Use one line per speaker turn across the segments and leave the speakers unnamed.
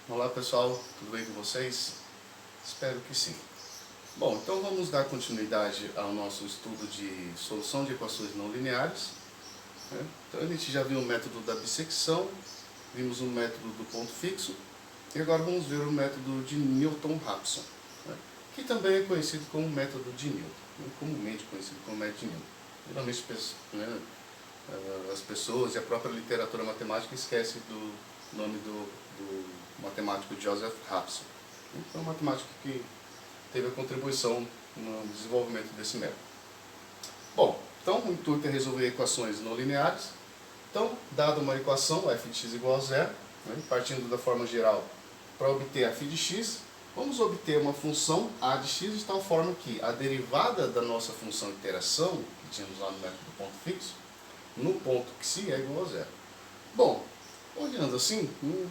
Olá pessoal, tudo bem com vocês? Espero que sim. Bom, então vamos dar continuidade ao nosso estudo de solução de equações não lineares, né? Então a gente já viu o método da bissecção, vimos o método do ponto fixo e agora vamos ver o método de Newton-Raphson, né? Que também é conhecido como método de Newton, né? Comumente conhecido como método de Newton. Geralmente né, as pessoas e a própria literatura matemática esquecem do nome do matemático Joseph Raphson. Foi um matemático que teve a contribuição no desenvolvimento desse método. Bom, então o intuito é resolver equações não lineares. Então, dada uma equação, f de x igual a zero, né, partindo da forma geral, para obter f de x, vamos obter uma função a de x de tal forma que a derivada da nossa função iteração, que tínhamos lá no método do ponto fixo, no ponto que é igual a zero. Bom, olhando assim,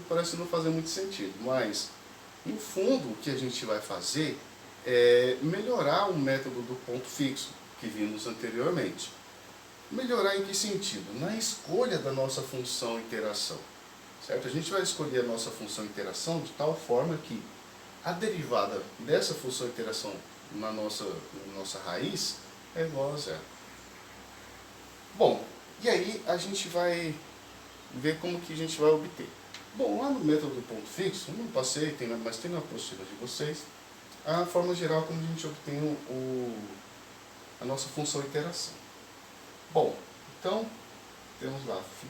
parece não fazer muito sentido, mas no fundo o que a gente vai fazer é melhorar o método do ponto fixo que vimos anteriormente. Melhorar em que sentido? Na escolha da nossa função iteração. Certo? A gente vai escolher a nossa função iteração de tal forma que a derivada dessa função iteração na nossa raiz é igual a zero. Bom, e aí a gente vai ver como que a gente vai obter. Bom, lá no método do ponto fixo, eu não passei, mas tem na apostila de vocês, a forma geral como a gente obtém a nossa função iteração. Bom, então, temos lá φ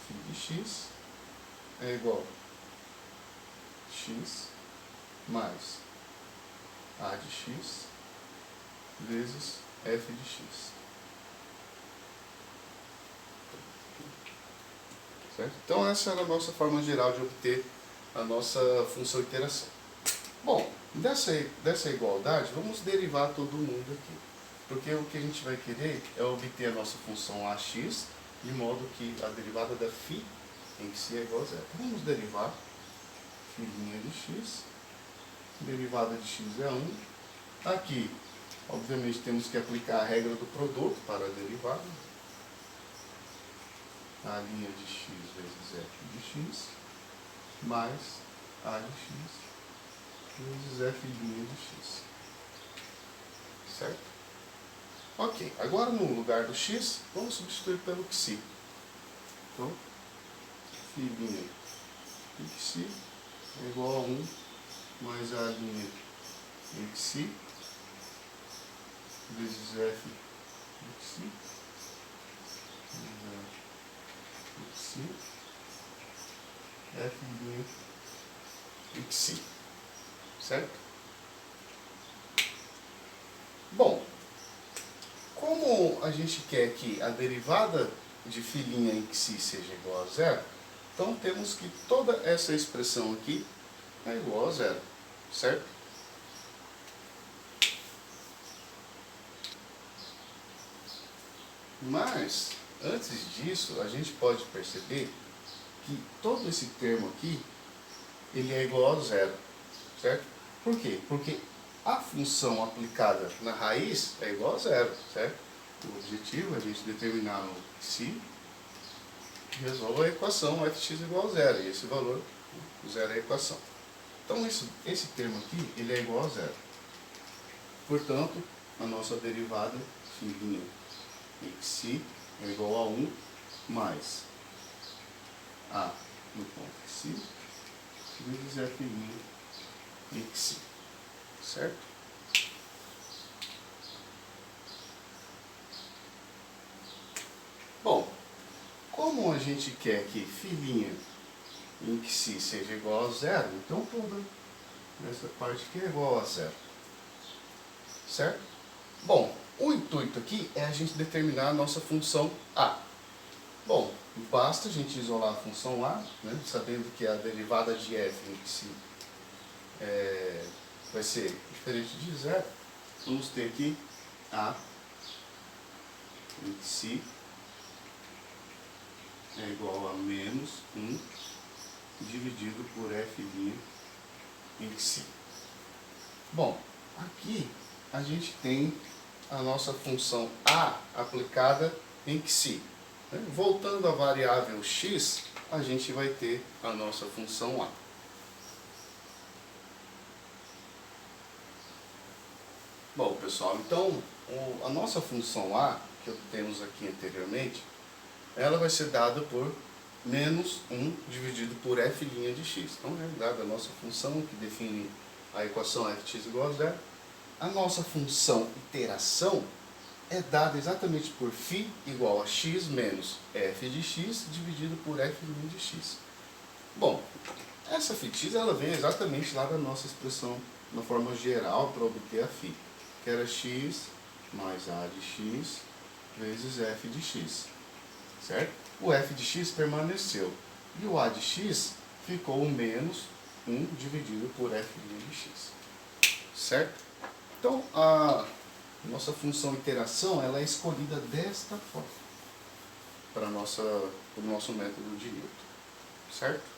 de x é igual a x mais a de x vezes f de x. Certo? Então essa era a nossa forma geral de obter a nossa função iteração. Bom, dessa igualdade, vamos derivar todo mundo aqui. Porque o que a gente vai querer é obter a nossa função ax, de modo que a derivada da φ em que si é igual a zero. Então, vamos derivar φ' de x, derivada de x é 1. Aqui, obviamente, temos que aplicar a regra do produto para a derivada. A' de x vezes f de x, mais a de x vezes f' de x. Certo? Ok, agora no lugar do x, vamos substituir pelo xi. Então, φ' de xi é igual a 1 mais a' de xi vezes f de xi f de xi, certo? Bom, como a gente quer que a derivada de φ' em xi seja igual a zero, então temos que toda essa expressão aqui é igual a zero, certo? Mas, antes disso, a gente pode perceber que todo esse termo aqui, ele é igual a zero, certo? Por quê? Porque a função aplicada na raiz é igual a zero, certo? O objetivo é a gente determinar no xi e resolve a equação fx igual a zero, e esse valor, zero é a equação. Então, esse termo aqui, ele é igual a zero. Portanto, a nossa derivada, φ' em xi é igual a 1 mais a no ponto xi vezes f' em xi, certo? Bom, como a gente quer que φ' em xi seja igual a zero, então toda essa parte aqui é igual a zero, certo? Bom, o intuito aqui é a gente determinar a nossa função a. Bom, basta a gente isolar a função a, né, sabendo que a derivada de f em xi vai ser diferente de zero. Vamos ter aqui a em xi é igual a menos 1 dividido por f' em xi. Bom, aqui a gente tem a nossa função a aplicada em xi. Voltando à variável x, a gente vai ter a nossa função a. Bom, pessoal, então a nossa função A, que obtemos aqui anteriormente, ela vai ser dada por menos 1 dividido por f' de x. Então, é dada a nossa função que define a equação fx igual a zero. A nossa função iteração é dada exatamente por φ igual a x menos f de x dividido por f' de x. Bom, essa φx ela vem exatamente lá da nossa expressão na forma geral para obter a φ, que era x mais a de x vezes f de x, certo? O f de x permaneceu e o a de x ficou menos 1 dividido por f' de x, certo? Então, a nossa função iteração ela é escolhida desta forma para o nosso método de Newton, certo?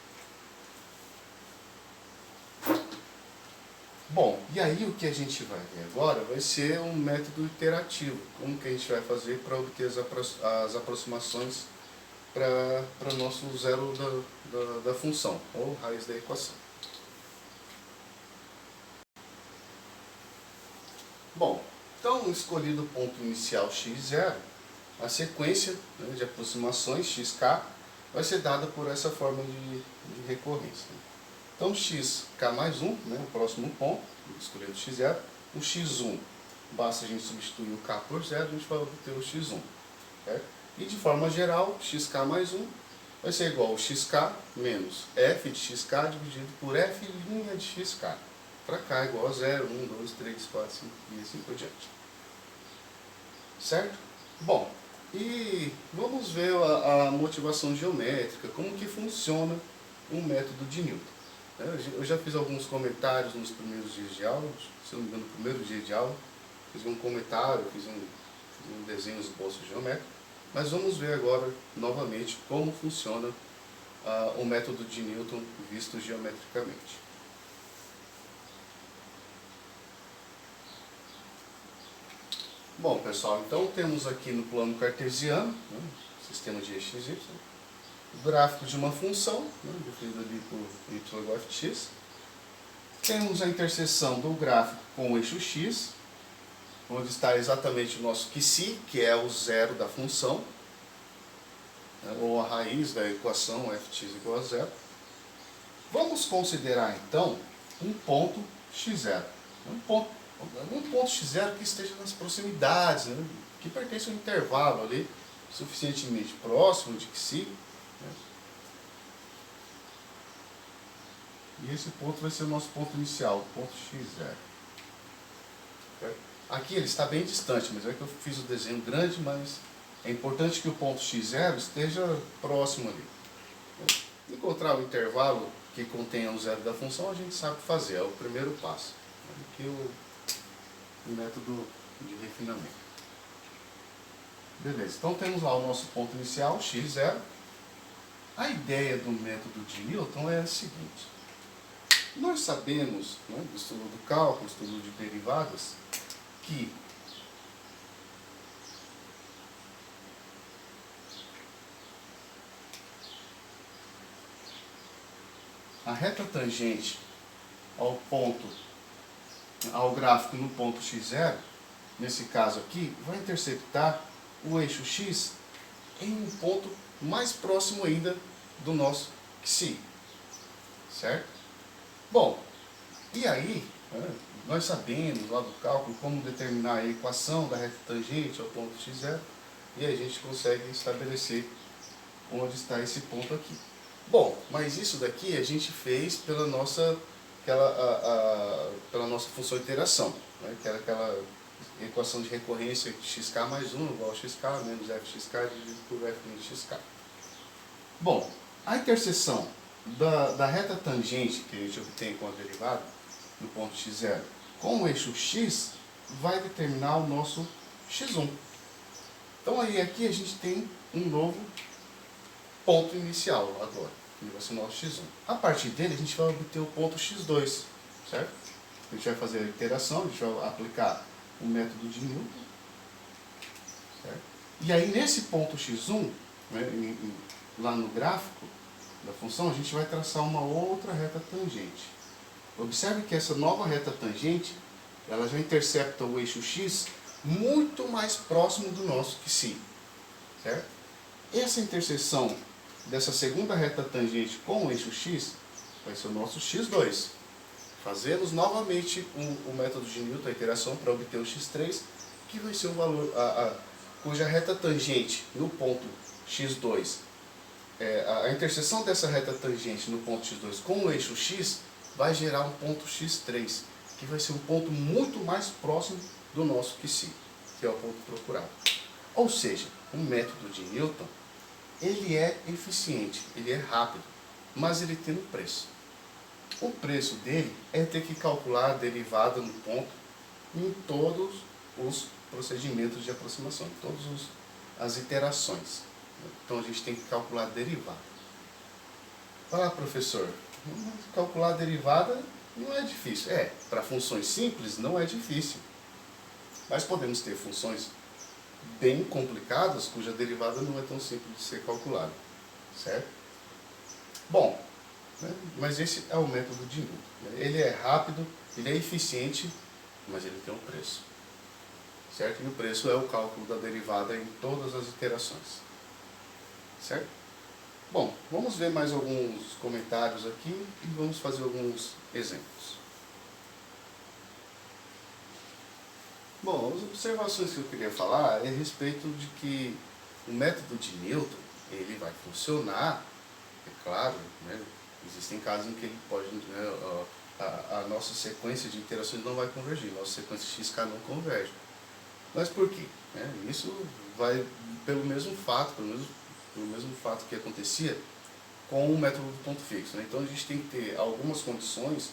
Bom, e aí o que a gente vai ver agora vai ser um método iterativo. Como que a gente vai fazer para obter as aproximações para o nosso zero da função, ou raiz da equação. Bom, então escolhido o ponto inicial x0, a sequência, né, de aproximações xk vai ser dada por essa forma de recorrência. Então xk mais 1, né, o próximo ponto, escolhido x0, o x1, basta a gente substituir o k por 0, a gente vai obter o x1. Certo? E de forma geral, xk mais 1 vai ser igual ao xk menos f de xk dividido por f' de xk. Para cá é igual a 0, 1, 2, 3, 4, 5 e assim por diante. Certo? Bom, e vamos ver a motivação geométrica, como que funciona um método de Newton. Eu já fiz alguns comentários nos primeiros dias de aula, se não me engano, no primeiro dia de aula, fiz um comentário, fiz um desenho, esboço geométrico, mas vamos ver agora, novamente, como funciona o método de Newton visto geometricamente. Bom, pessoal, então temos aqui no plano cartesiano, né, sistema de x, y, o gráfico de uma função, né, definida ali por y igual a fx. Temos a interseção do gráfico com o eixo x, onde está exatamente o nosso QC, que é o zero da função, né, ou a raiz da equação fx igual a zero. Vamos considerar, então, um ponto x0. Um ponto x0 que esteja nas proximidades, né, que pertence a um intervalo ali suficientemente próximo de QC. Né, e esse ponto vai ser o nosso ponto inicial, o ponto x0. Aqui ele está bem distante, mas é que eu fiz o desenho grande, mas é importante que o ponto x0 esteja próximo ali. Encontrar o intervalo que contenha o zero da função, a gente sabe fazer, é o primeiro passo. Aqui o método de refinamento. Beleza, então temos lá o nosso ponto inicial, x0. A ideia do método de Newton é a seguinte. Nós sabemos, né, do estudo do cálculo, estudo de derivadas, que a reta tangente ao gráfico no ponto x0, nesse caso aqui, vai interceptar o eixo x em um ponto mais próximo ainda do nosso xi, certo? Bom, e aí, né, nós sabemos lá do cálculo como determinar a equação da reta tangente ao ponto x0, e a gente consegue estabelecer onde está esse ponto aqui. Bom, mas isso daqui a gente fez pela nossa função iteração, né, que era aquela equação de recorrência de xk mais 1 igual a xk menos fxk dividido por f menos xk. Bom, a interseção da reta tangente que a gente obtém com a derivada no ponto x0 com o eixo x vai determinar o nosso x1. Então aí aqui a gente tem um novo ponto inicial agora, que vai ser o nosso x1. A partir dele a gente vai obter o ponto x2, certo? A gente vai fazer a iteração, a gente vai aplicar o método de Newton, certo? E aí nesse ponto x1, né, lá no gráfico da função, a gente vai traçar uma outra reta tangente. Observe que essa nova reta tangente, ela já intercepta o eixo x muito mais próximo do nosso que si, certo? Essa interseção dessa segunda reta tangente com o eixo x vai ser o nosso x2. Fazemos novamente o método de Newton, a iteração, para obter o x3, que vai ser o valor, cuja reta tangente no ponto x2, a interseção dessa reta tangente no ponto x2 com o eixo x vai gerar um ponto x3, que vai ser um ponto muito mais próximo do nosso que si, que é o ponto procurado. Ou seja, o método de Newton, ele é eficiente, ele é rápido, mas ele tem um preço. O preço dele é ter que calcular a derivada no ponto em todos os procedimentos de aproximação, em todas as iterações. Então a gente tem que calcular a derivada. Ah, professor, calcular a derivada não é difícil. Para funções simples não é difícil. Mas podemos ter funções bem complicadas cuja derivada não é tão simples de ser calculada. Certo? Bom, mas esse é o método de Newton. Ele é rápido, ele é eficiente, mas ele tem um preço. Certo? E o preço é o cálculo da derivada em todas as iterações. Certo? Bom, vamos ver mais alguns comentários aqui e vamos fazer alguns exemplos. Bom, as observações que eu queria falar é a respeito de que o método de Newton, ele vai funcionar, é claro, né? Existem casos em que ele pode, a nossa sequência de iterações não vai convergir, nossa sequência xk não converge. Mas por quê? Isso vai pelo mesmo fato, pelo mesmo fato que acontecia com o método do ponto fixo. Então a gente tem que ter algumas condições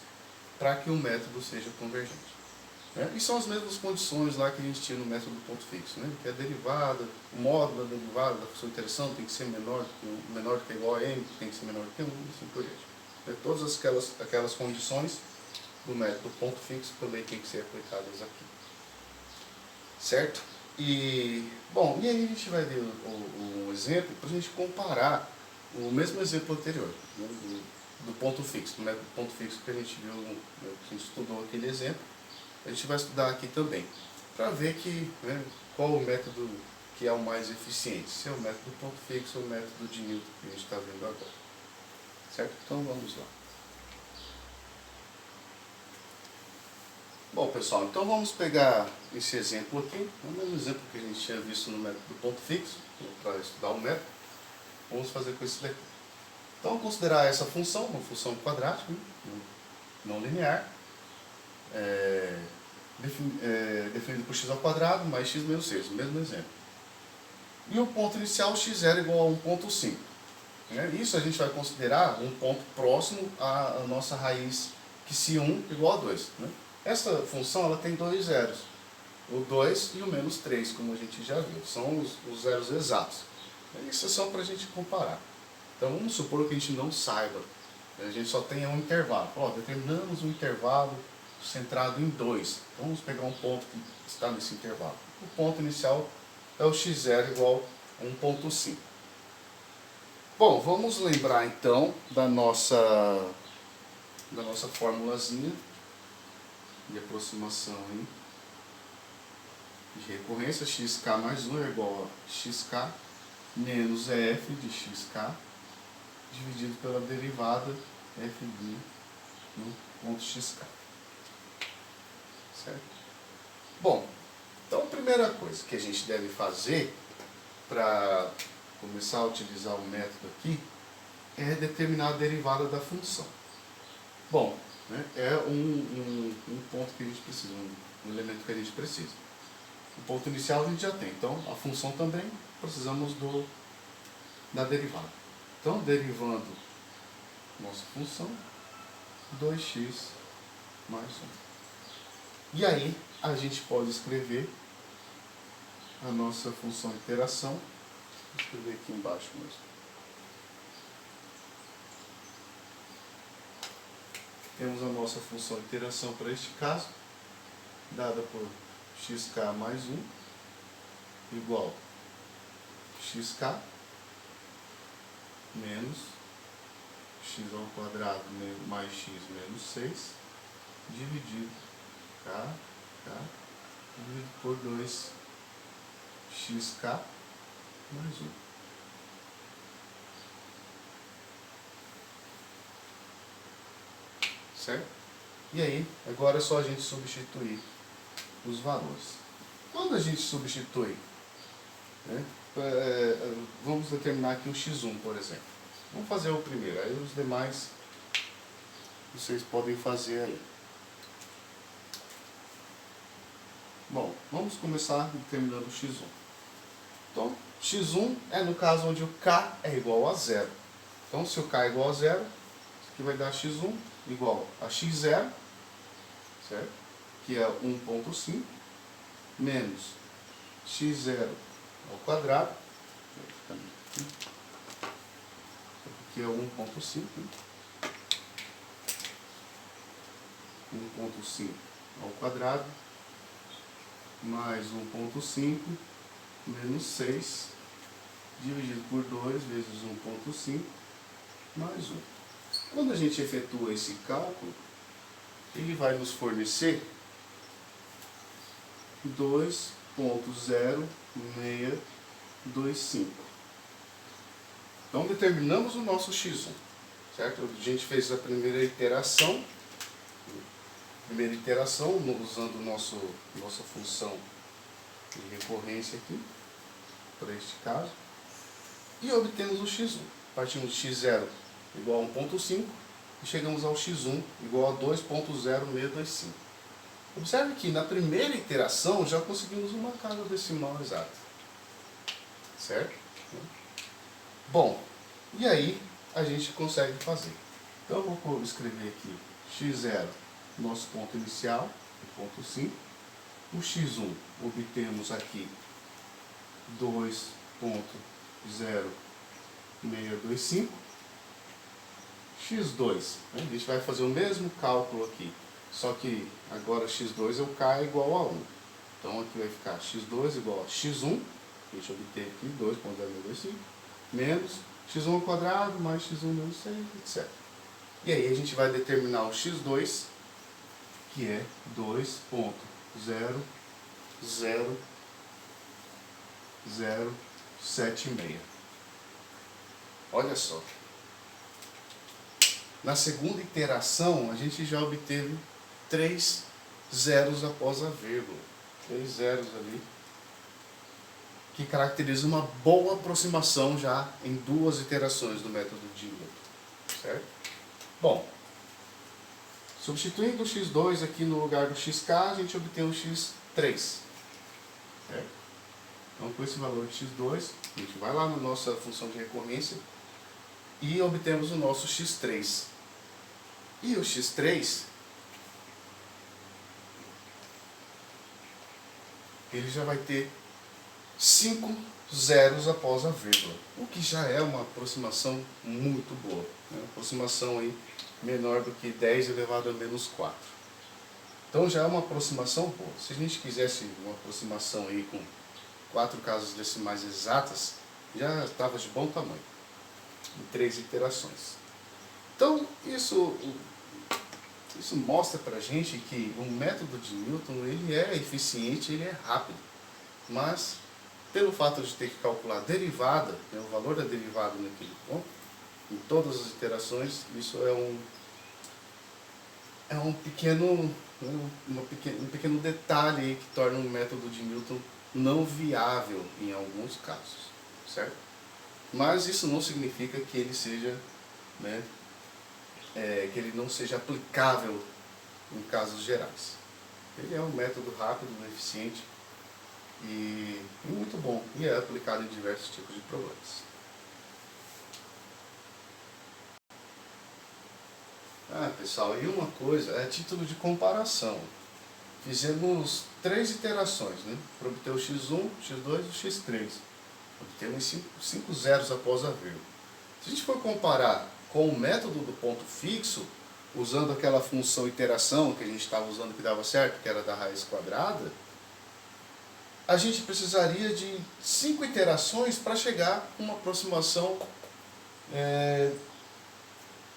para que o método seja convergente. E são as mesmas condições lá que a gente tinha no método do ponto fixo, que a derivada, o módulo da derivada da função de iteração tem que ser menor do que igual a m, tem que ser menor do que 1, e assim por diante. Todas aquelas condições do método do ponto fixo também tem que ser aplicadas aqui. Certo? E aí a gente vai ver um exemplo para a gente comparar o mesmo exemplo anterior, do ponto fixo, do método do ponto fixo que a gente viu, que a gente estudou aquele exemplo. A gente vai estudar aqui também, para ver qual o método que é o mais eficiente, se é o método do ponto fixo ou o método de Newton que a gente está vendo agora. Certo? Então vamos lá. Bom, pessoal, então vamos pegar esse exemplo aqui, o mesmo exemplo que a gente tinha visto no método do ponto fixo, para estudar o método. Vamos fazer com esse daqui. Então, considerar essa função, uma função quadrática, não linear, definido por x ao quadrado mais x menos 6, o mesmo exemplo. E o ponto inicial x0 igual a 1,5. Isso a gente vai considerar um ponto próximo à nossa raiz que se 1 igual a 2. Essa função ela tem dois zeros, o 2 e o menos 3, como a gente já viu. São os zeros exatos. Isso é só para a gente comparar. Então vamos supor que a gente não saiba, a gente só tenha um intervalo. Determinamos um intervalo centrado em 2. Então vamos pegar um ponto que está nesse intervalo. O ponto inicial é o x0 igual a 1,5. Bom, vamos lembrar então da nossa formulazinha de aproximação aí, de recorrência. Xk mais 1 é igual a xk menos f de xk dividido pela derivada f no ponto xk. Certo? Bom, então a primeira coisa que a gente deve fazer para começar a utilizar o método aqui é determinar a derivada da função. Bom, é um ponto que a gente precisa, um elemento que a gente precisa. O ponto inicial a gente já tem, então a função também precisamos da derivada. Então, derivando nossa função, 2x mais 1. E aí, a gente pode escrever a nossa função de iteração. Vou escrever aqui embaixo mesmo. Temos a nossa função de iteração para este caso, dada por xk mais 1, igual a xk menos x ao quadrado mais x menos 6, dividido k dividido por 2xk mais 1. Certo? E aí, agora é só a gente substituir os valores. Quando a gente substitui, né, vamos determinar aqui o x1, por exemplo. Vamos fazer o primeiro, aí os demais vocês podem fazer aí. Bom, vamos começar determinando o x1. Então, x1 é no caso onde o k é igual a 0. Então, se o k é igual a 0, isso aqui vai dar x1 igual a x0, certo? Que é 1.5, menos x0 ao quadrado, que é 1.5, 1.5 ao quadrado, mais 1.5 menos 6, dividido por 2 vezes 1.5 mais 1. Quando a gente efetua esse cálculo, ele vai nos fornecer 2.0625. Então determinamos o nosso x1, certo? A gente fez a primeira iteração usando nossa função de recorrência aqui, para este caso, e obtemos o x1. Partimos de x0 igual a 1.5 e chegamos ao x1 igual a 2.0625. Observe que na primeira iteração já conseguimos uma casa decimal exata, certo? Bom, e aí a gente consegue fazer. Então eu vou escrever aqui x0, nosso ponto inicial, ponto 5. O x1 obtemos aqui 2.0625. x2, a gente vai fazer o mesmo cálculo aqui, só que agora x2 é o k igual a 1. Então aqui vai ficar x2 igual a x1, a gente obteve aqui 2.0625, menos x1 ao quadrado mais x1 menos 6, etc. E aí a gente vai determinar o x2, que é 2.00076. Olha só. Na segunda iteração, a gente já obteve 3 zeros após a vírgula. 3 zeros ali, que caracteriza uma boa aproximação já em 2 iterações do método de Newton. Certo? Bom, substituindo o x2 aqui no lugar do xk, a gente obtém o x3. Certo? Então, com esse valor de x2, a gente vai lá na nossa função de recorrência e obtemos o nosso x3. E o x3, ele já vai ter 5 zeros após a vírgula, o que já é uma aproximação muito boa, né? Uma aproximação aí menor do que 10 elevado a menos 4. Então já é uma aproximação boa. Se a gente quisesse uma aproximação aí com 4 casas decimais exatas, já estava de bom tamanho, em 3 iterações. Então isso mostra pra gente que o método de Newton ele é eficiente, ele é rápido, mas pelo fato de ter que calcular a derivada, né, o valor da derivada naquele ponto, em todas as iterações, isso é um pequeno detalhe aí que torna o método de Newton não viável em alguns casos, certo? Mas isso não significa que ele seja, né, que ele não seja aplicável em casos gerais. Ele é um método rápido, eficiente e muito bom, e é aplicado em diversos tipos de problemas. Pessoal, e uma coisa, a título de comparação, fizemos 3 iterações, né, para obter o x1, x2 e o x3. Obtemos 5 zeros após a vírgula. Se a gente for comparar com o método do ponto fixo, usando aquela função iteração que a gente estava usando que dava certo, que era da raiz quadrada, a gente precisaria de 5 iterações para chegar a uma aproximação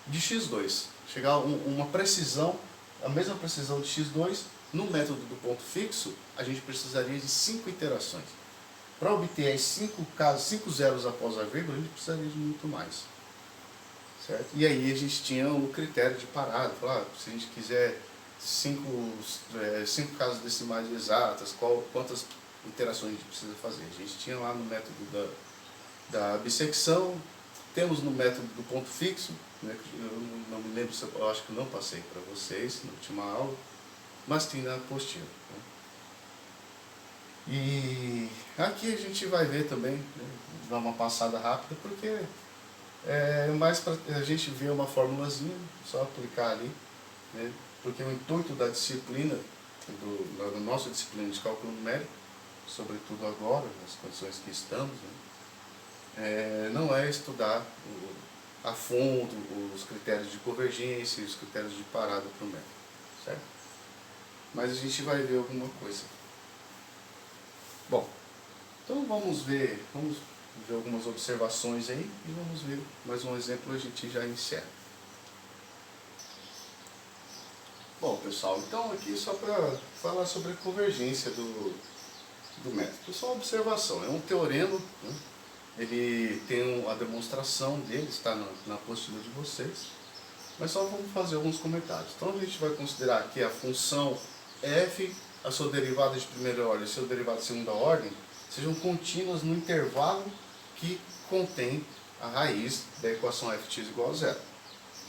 de x2. Chegar a uma precisão, a mesma precisão de x2 No método do ponto fixo, a gente precisaria de 5 iterações. Para obter as 5 zeros após a vírgula, a gente precisaria de muito mais. Certo? E aí a gente tinha o critério de parada. Se a gente quiser 5 casas decimais exatas, quantas iterações a gente precisa fazer? A gente tinha lá no método da bissecção, temos no método do ponto fixo, né, que eu não me lembro, eu acho que eu não passei para vocês na última aula, mas tem na apostila. Né? E aqui a gente vai ver também, né, dar uma passada rápida, porque é mais para a gente ver uma formulazinha, só aplicar ali, né, porque o intuito da disciplina, da nossa disciplina de cálculo numérico, sobretudo agora, nas condições que estamos, né, não é estudar a fundo os critérios de convergência e os critérios de parada para o método, certo? Mas a gente vai ver alguma coisa. Bom, então vamos ver algumas observações aí e vamos ver mais um exemplo, a gente já encerra. Bom, pessoal, então aqui só para falar sobre a convergência do método. Só uma observação, é um teorema, né? Ele tem a demonstração dele, está na apostila de vocês, mas só vamos fazer alguns comentários. Então a gente vai considerar que a função f, a sua derivada de primeira ordem e a sua derivada de segunda ordem sejam contínuas no intervalo que contém a raiz da equação fx igual a zero.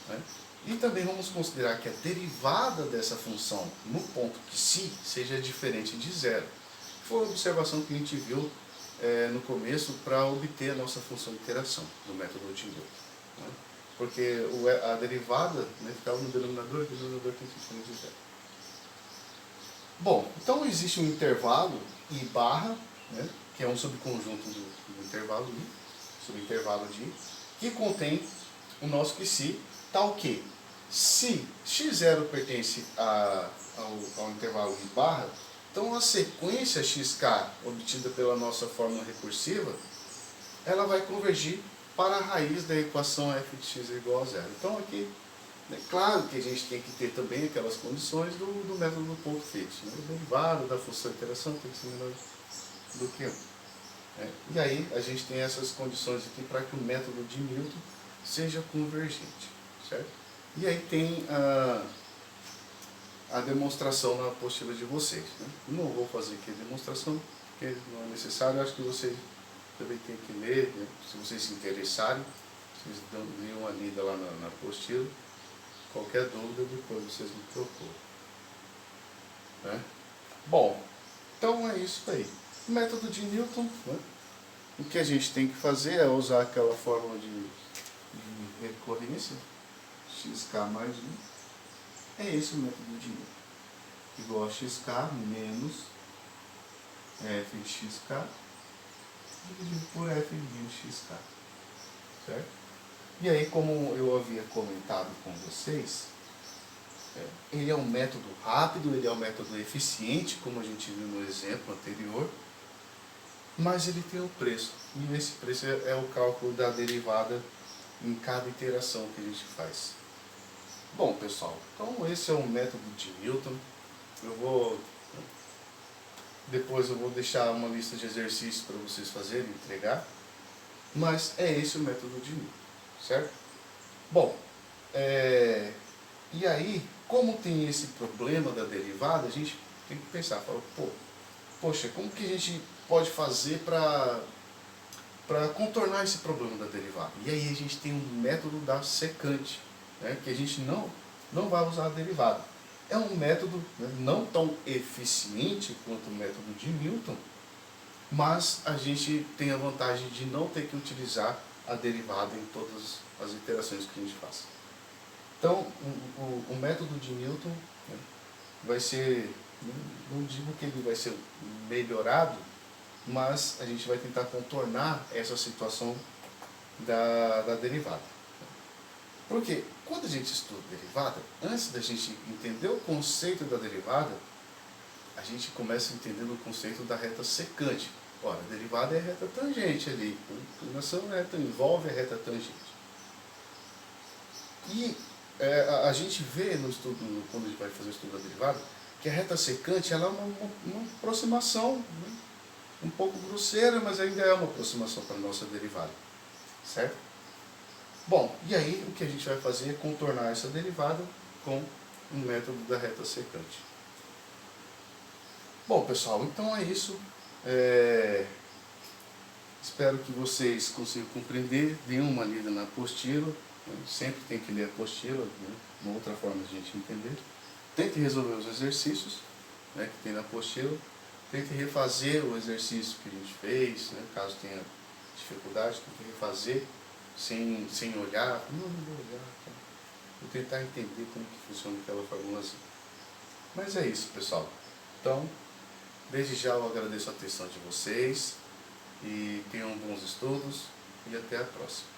Né? E também vamos considerar que a derivada dessa função no ponto que si seja diferente de zero. Foi uma observação que a gente viu no começo para obter a nossa função de iteração do método de Newton. Né? Porque a derivada, né, ficava no denominador e o denominador tem que ser diferente de zero. Bom, então existe um intervalo I barra, né, que é um subconjunto do intervalo I, subintervalo de I, que contém o nosso que si, tal que se x0 pertence ao intervalo I barra, então a sequência xk obtida pela nossa fórmula recursiva, ela vai convergir para a raiz da equação f de x é igual a zero. Então aqui, é claro que a gente tem que ter também aquelas condições do método do ponto fixo. Né? O derivado da função de iteração tem que ser menor do que 1. E aí a gente tem essas condições aqui para que o método de Newton seja convergente. Certo? E aí tem a demonstração na apostila de vocês. Né? Não vou fazer aqui a demonstração, porque não é necessário. Eu acho que vocês também têm que ler, né? Se vocês se interessarem, vocês dão uma lida lá na apostila. Qualquer dúvida, depois vocês me procuram. Né? Bom, então é isso aí. O método de Newton, né? O que a gente tem que fazer é usar aquela fórmula de recorrência, xk mais 1. É esse o método de Newton. Igual a xk menos f de xk dividido por f menos xk. Certo? E aí, como eu havia comentado com vocês, ele é um método rápido, ele é um método eficiente, como a gente viu no exemplo anterior, mas ele tem um preço. E esse preço é o cálculo da derivada em cada iteração que a gente faz. Bom, pessoal, então esse é o método de Newton. Depois eu vou deixar uma lista de exercícios para vocês fazerem, entregar. Mas é esse o método de Newton, certo? Bom, e aí, como tem esse problema da derivada, a gente tem que pensar, poxa, como que a gente pode fazer para contornar esse problema da derivada? E aí a gente tem um método da secante, né, que a gente não vai usar a derivada. É um método, né, não tão eficiente quanto o método de Newton, mas a gente tem a vantagem de não ter que utilizar a derivada em todas as iterações que a gente faz. Então, o método de Newton, né, vai ser, não digo que ele vai ser melhorado, mas a gente vai tentar contornar essa situação da derivada. Porque quando a gente estuda derivada, antes da gente entender o conceito da derivada, a gente começa entendendo o conceito da reta secante. Ora, a derivada é a reta tangente ali, a inclinação reta envolve a reta tangente. E a gente vê no estudo, quando a gente vai fazer o estudo da derivada, que a reta secante ela é uma aproximação, né? Um pouco grosseira, mas ainda é uma aproximação para a nossa derivada, certo? Bom, e aí o que a gente vai fazer é contornar essa derivada com um método da reta secante. Bom, pessoal, então é isso. Espero que vocês consigam compreender, deem uma lida na apostila, né? Sempre tem que ler a apostila, né? Uma outra forma de a gente entender. Tente resolver os exercícios, né, que tem na apostila. Tente refazer o exercício que a gente fez, né, caso tenha dificuldade, tente refazer sem olhar. Não vou olhar. Tá? Vou tentar entender como que funciona aquela formulazinha. Mas é isso, pessoal. Então, desde já eu agradeço a atenção de vocês e tenham bons estudos e até a próxima.